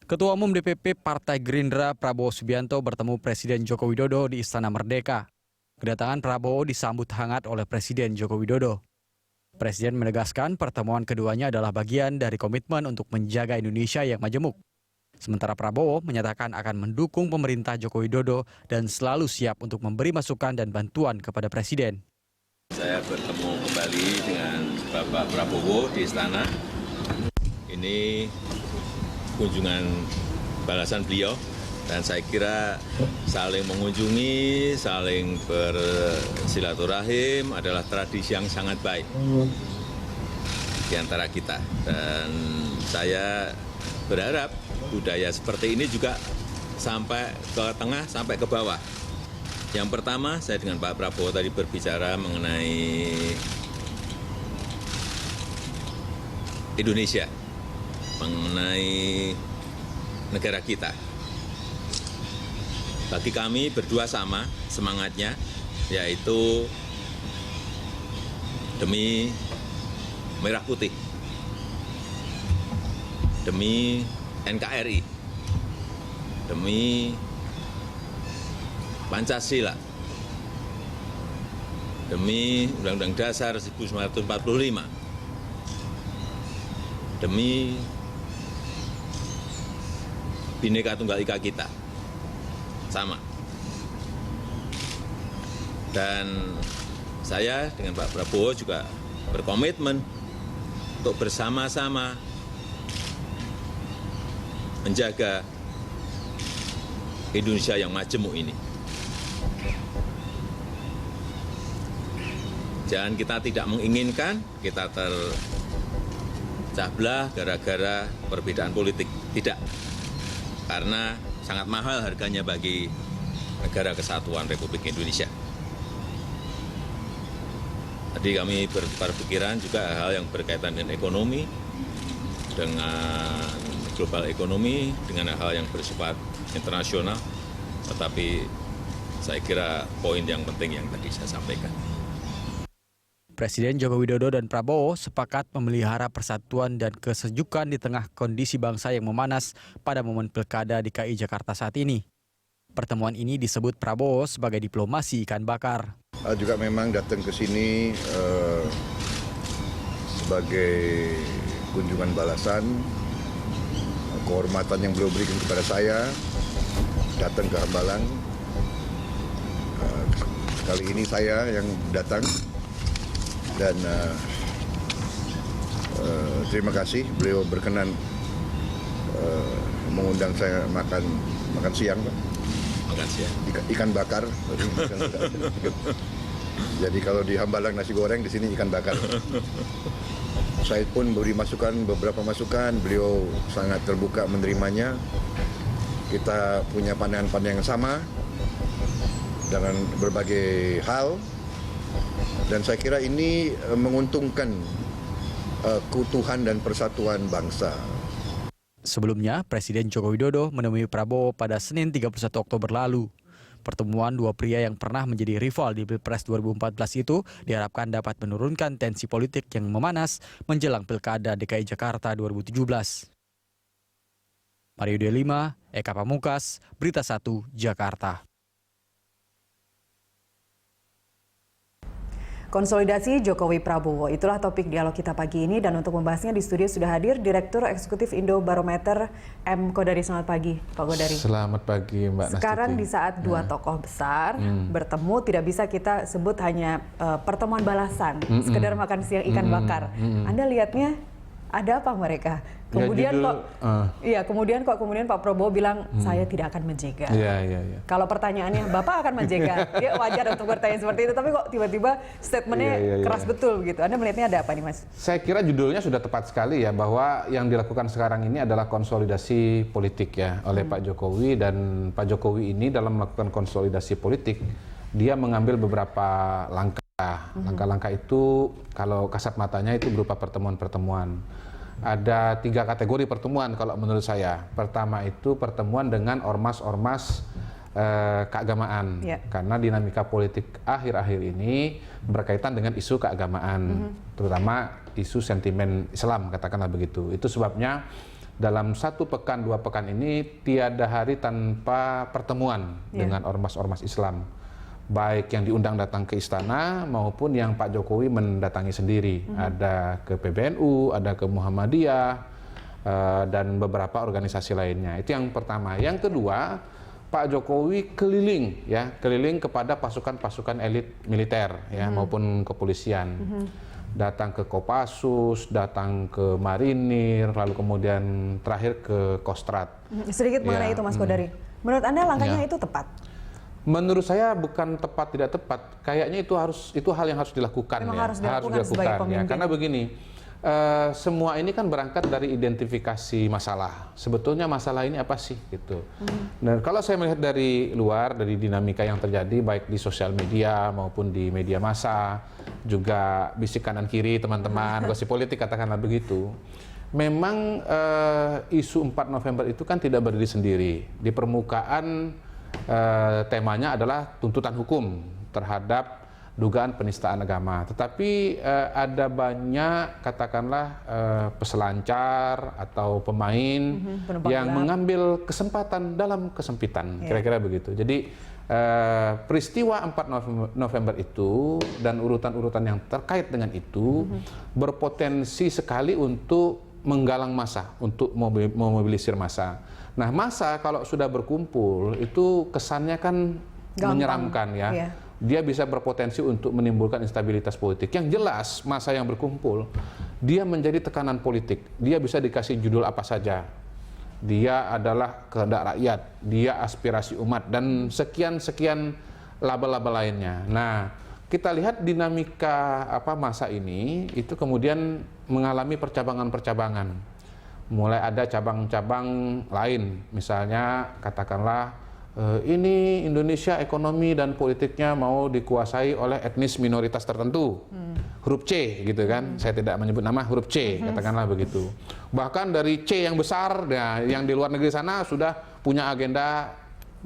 Ketua Umum DPP Partai Gerindra Prabowo Subianto bertemu Presiden Joko Widodo di Istana Merdeka. Kedatangan Prabowo disambut hangat oleh Presiden Joko Widodo. Presiden menegaskan pertemuan keduanya adalah bagian dari komitmen untuk menjaga Indonesia yang majemuk. Sementara Prabowo menyatakan akan mendukung pemerintah Joko Widodo dan selalu siap untuk memberi masukan dan bantuan kepada Presiden. Saya bertemu kembali dengan Bapak Prabowo di Istana. Ini kunjungan balasan beliau, dan saya kira saling mengunjungi, saling bersilaturahim adalah tradisi yang sangat baik di antara kita. Dan saya berharap budaya seperti ini juga sampai ke tengah, sampai ke bawah. Yang pertama, saya dengan Pak Prabowo tadi berbicara mengenai Indonesia, mengenai negara kita. Bagi kami berdua sama semangatnya, yaitu demi merah putih, demi NKRI, demi Pancasila, demi Undang-Undang Dasar 1945, demi Bhinneka Tunggal Ika kita, sama. Dan saya dengan Pak Prabowo juga berkomitmen untuk bersama-sama menjaga Indonesia yang majemuk ini. Jangan kita tidak menginginkan kita terpecah belah gara-gara perbedaan politik. Tidak. Karena sangat mahal harganya bagi negara kesatuan Republik Indonesia. Tadi kami berpikiran juga hal yang berkaitan dengan ekonomi, dengan global ekonomi, dengan hal yang bersifat internasional. Tetapi saya kira poin yang penting yang tadi saya sampaikan. Presiden Joko Widodo dan Prabowo sepakat memelihara persatuan dan kesejukan di tengah kondisi bangsa yang memanas pada momen Pilkada DKI Jakarta saat ini. Pertemuan ini disebut Prabowo sebagai diplomasi ikan bakar. Juga memang datang ke sini sebagai kunjungan balasan, kehormatan yang beliau berikan kepada saya, datang ke Hambalang. Kali ini saya yang datang. Dan terima kasih beliau berkenan mengundang saya makan siang, Pak. Makan siang. Ikan bakar. Jadi kalau di Hambalang nasi goreng, di sini ikan bakar. Saya pun beri beberapa masukan, beliau sangat terbuka menerimanya. Kita punya pandangan-pandangan yang sama dengan berbagai hal. Dan saya kira ini menguntungkan keutuhan dan persatuan bangsa. Sebelumnya, Presiden Joko Widodo menemui Prabowo pada Senin 31 Oktober lalu. Pertemuan dua pria yang pernah menjadi rival di Pilpres 2014 itu diharapkan dapat menurunkan tensi politik yang memanas menjelang Pilkada DKI Jakarta 2017. Mario Delima, Eka Pamungkas, Berita 1, Jakarta. Konsolidasi Jokowi Prabowo, itulah topik dialog kita pagi ini, dan untuk membahasnya di studio sudah hadir Direktur Eksekutif Indobarometer M. Kodari. Selamat pagi, Pak Kodari. Selamat pagi, Mbak Nastuti. Sekarang di saat dua tokoh besar bertemu, tidak bisa kita sebut hanya pertemuan balasan, sekedar makan siang ikan bakar. Anda lihatnya ada apa mereka? Kemudian kemudian Pak Prabowo bilang saya tidak akan menjegal. Kalau pertanyaannya Bapak akan menjegal, ya wajar untuk bertanya seperti itu. Tapi kok tiba-tiba statementnya keras betul begitu. Anda melihatnya ada apa nih, Mas? Saya kira judulnya sudah tepat sekali ya, bahwa yang dilakukan sekarang ini adalah konsolidasi politik ya oleh Pak Jokowi, dan Pak Jokowi ini dalam melakukan konsolidasi politik dia mengambil beberapa langkah. Langkah-langkah itu kalau kasat matanya itu berupa pertemuan-pertemuan. Ada 3 kategori pertemuan kalau menurut saya. Pertama itu pertemuan dengan ormas-ormas keagamaan, karena dinamika politik akhir-akhir ini berkaitan dengan isu keagamaan, terutama isu sentimen Islam, katakanlah begitu. Itu sebabnya dalam 1 pekan 2 pekan ini tiada hari tanpa pertemuan dengan ormas-ormas Islam, baik yang diundang datang ke istana maupun yang Pak Jokowi mendatangi sendiri. Ada ke PBNU, ada ke Muhammadiyah, dan beberapa organisasi lainnya. Itu yang pertama. Yang kedua, Pak Jokowi keliling kepada pasukan-pasukan elit militer maupun kepolisian. Datang ke Kopassus, datang ke Marinir, lalu kemudian terakhir ke Kostrad. Sedikit mengenai itu Mas Kodari. Menurut Anda langkahnya itu tepat? Menurut saya bukan tepat tidak tepat. Kayaknya itu hal yang harus dilakukan. Memang harus dilakukan sebagai pemimpin. Karena begini, semua ini kan berangkat dari identifikasi masalah. Sebetulnya masalah ini apa sih gitu. Dan kalau saya melihat dari luar, dari dinamika yang terjadi baik di sosial media maupun di media massa, juga bisik kanan kiri teman-teman, gosip politik katakanlah begitu. Memang isu 4 November itu kan tidak berdiri sendiri. Di permukaan temanya adalah tuntutan hukum terhadap dugaan penistaan agama. Tetapi ada banyak katakanlah peselancar atau pemain yang mengambil kesempatan dalam kesempitan, kira-kira begitu. Jadi peristiwa 4 November itu dan urutan-urutan yang terkait dengan itu berpotensi sekali untuk menggalang massa, untuk memobilisir massa. Nah, massa kalau sudah berkumpul itu kesannya kan menyeramkan ya. Dia bisa berpotensi untuk menimbulkan instabilitas politik. Yang jelas massa yang berkumpul, dia menjadi tekanan politik. Dia bisa dikasih judul apa saja. Dia adalah kehendak rakyat, dia aspirasi umat, dan sekian-sekian laba-laba lainnya. Nah, kita lihat dinamika massa ini, itu kemudian mengalami percabangan-percabangan. Mulai ada cabang-cabang lain, misalnya katakanlah, ini Indonesia ekonomi dan politiknya mau dikuasai oleh etnis minoritas tertentu, huruf C gitu kan, saya tidak menyebut nama, huruf C katakanlah begitu. Bahkan dari C yang besar, yang di luar negeri sana sudah punya agenda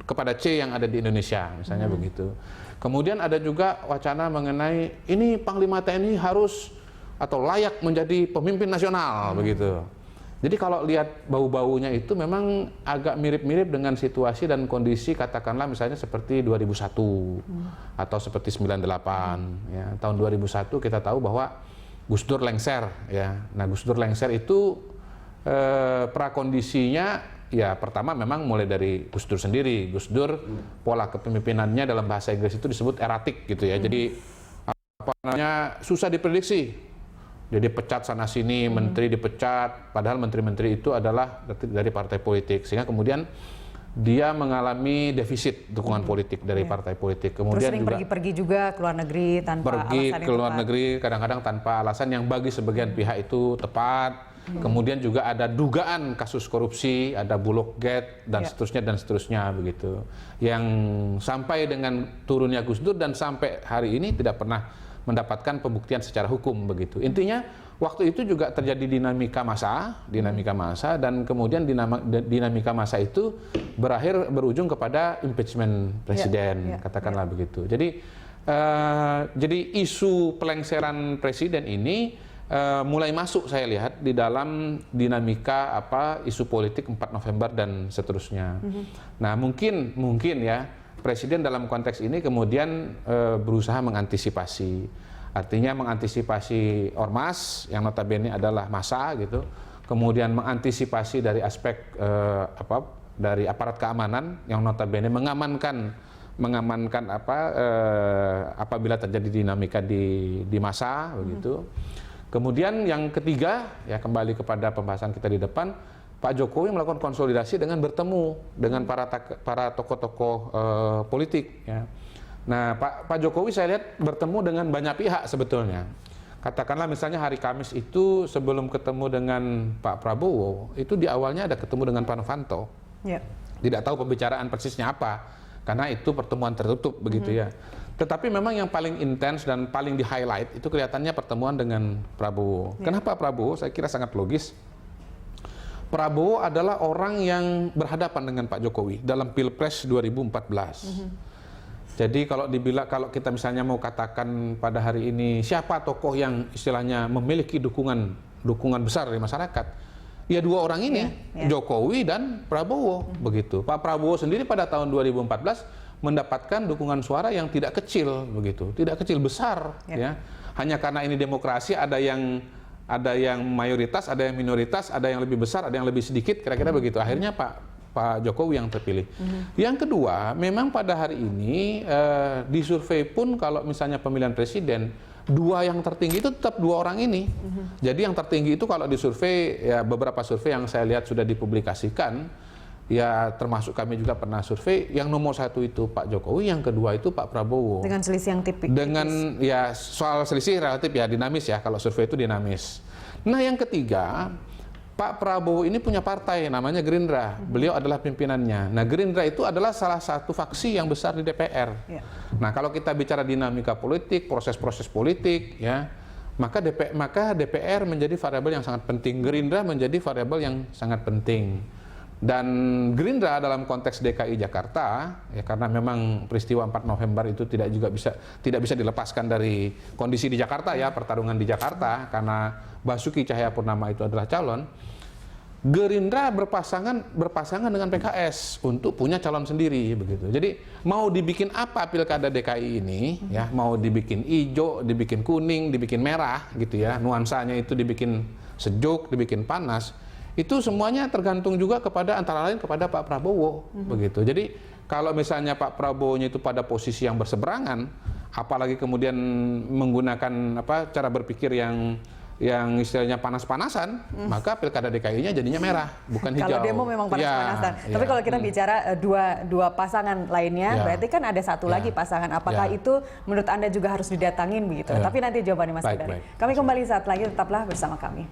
kepada C yang ada di Indonesia, misalnya begitu. Kemudian ada juga wacana mengenai ini Panglima TNI harus atau layak menjadi pemimpin nasional begitu. Jadi kalau lihat bau-baunya itu memang agak mirip-mirip dengan situasi dan kondisi katakanlah misalnya seperti 2001 atau seperti 98 ya. Tahun 2001 kita tahu bahwa Gus Dur lengser ya. Nah, Gus Dur lengser itu prakondisinya ya pertama memang mulai dari Gus Dur sendiri. Gus Dur pola kepemimpinannya dalam bahasa Inggris itu disebut eratik gitu ya. Jadi susah diprediksi. Jadi pecat sana sini, menteri dipecat, padahal menteri-menteri itu adalah dari partai politik, sehingga kemudian dia mengalami defisit dukungan politik dari partai politik. Kemudian terus sering pergi-pergi juga ke luar negeri tanpa alasan ke luar negeri, kadang-kadang tanpa alasan yang bagi sebagian pihak itu tepat. Kemudian juga ada dugaan kasus korupsi, ada Bulog Gate dan seterusnya begitu. Yang sampai dengan turunnya Gus Dur dan sampai hari ini tidak pernah mendapatkan pembuktian secara hukum begitu. Intinya waktu itu juga terjadi dinamika massa dan kemudian dinamika massa itu berujung kepada impeachment presiden, katakanlah begitu. Jadi isu pelengseran presiden ini mulai masuk saya lihat di dalam dinamika isu politik 4 November dan seterusnya. Nah, mungkin ya Presiden dalam konteks ini kemudian berusaha mengantisipasi, artinya mengantisipasi ormas yang notabene adalah massa gitu, kemudian mengantisipasi dari aspek dari aparat keamanan yang notabene mengamankan apabila terjadi dinamika di massa begitu. Kemudian yang ketiga ya kembali kepada pembahasan kita di depan. Pak Jokowi melakukan konsolidasi dengan bertemu dengan para tokoh-tokoh politik. Ya. Nah, Pak Jokowi saya lihat bertemu dengan banyak pihak sebetulnya. Katakanlah misalnya hari Kamis itu sebelum ketemu dengan Pak Prabowo, itu di awalnya ada ketemu dengan Pak Novanto. Tidak tahu pembicaraan persisnya apa, karena itu pertemuan tertutup begitu ya. Tetapi memang yang paling intens dan paling di-highlight itu kelihatannya pertemuan dengan Prabowo. Kenapa Prabowo? Saya kira sangat logis. Prabowo adalah orang yang berhadapan dengan Pak Jokowi dalam Pilpres 2014. Jadi kalau kita misalnya mau katakan pada hari ini siapa tokoh yang istilahnya memiliki dukungan besar dari masyarakat, ya dua orang ini, Ya. Jokowi dan Prabowo, begitu. Pak Prabowo sendiri pada tahun 2014 mendapatkan dukungan suara yang tidak kecil, begitu, tidak kecil, besar, ya. Hanya karena ini demokrasi, ada yang mayoritas, ada yang minoritas, ada yang lebih besar, ada yang lebih sedikit, kira-kira begitu. Akhirnya Pak Jokowi yang terpilih. Yang kedua, memang pada hari ini di survei pun kalau misalnya pemilihan presiden, dua yang tertinggi itu tetap dua orang ini. Jadi yang tertinggi itu kalau di survei, ya beberapa survei yang saya lihat sudah dipublikasikan, ya termasuk kami juga pernah survei, yang nomor satu itu Pak Jokowi, yang kedua itu Pak Prabowo. Dengan selisih yang tipis. Dengan ya soal selisih relatif ya dinamis ya, kalau survei itu dinamis. Nah yang ketiga, Pak Prabowo ini punya partai namanya Gerindra. Beliau adalah pimpinannya. Nah, Gerindra itu adalah salah satu faksi yang besar di DPR. Ya. Nah, kalau kita bicara dinamika politik, proses-proses politik, ya, maka DPR menjadi variabel yang sangat penting. Gerindra menjadi variabel yang sangat penting. Dan Gerindra dalam konteks DKI Jakarta, ya karena memang peristiwa 4 November itu tidak bisa dilepaskan dari kondisi di Jakarta ya, pertarungan di Jakarta, karena Basuki Cahayapurnama itu adalah calon. Gerindra berpasangan dengan PKS untuk punya calon sendiri, begitu. Jadi mau dibikin apa pilkada DKI ini, ya mau dibikin hijau, dibikin kuning, dibikin merah, gitu ya, nuansanya itu dibikin sejuk, dibikin panas. Itu semuanya tergantung juga kepada antara lain kepada Pak Prabowo, begitu. Jadi kalau misalnya Pak Prabowo-nya itu pada posisi yang berseberangan, apalagi kemudian menggunakan cara berpikir yang istilahnya panas-panasan, maka pilkada DKI-nya jadinya merah, bukan hijau. Kalau demo memang panas-panasan. Tapi kalau kita bicara dua pasangan lainnya, berarti kan ada satu lagi pasangan. Apakah itu menurut Anda juga harus didatangin begitu? Tapi nanti jawabannya Mas Badari. Kami kembali saat lagi, tetaplah bersama kami.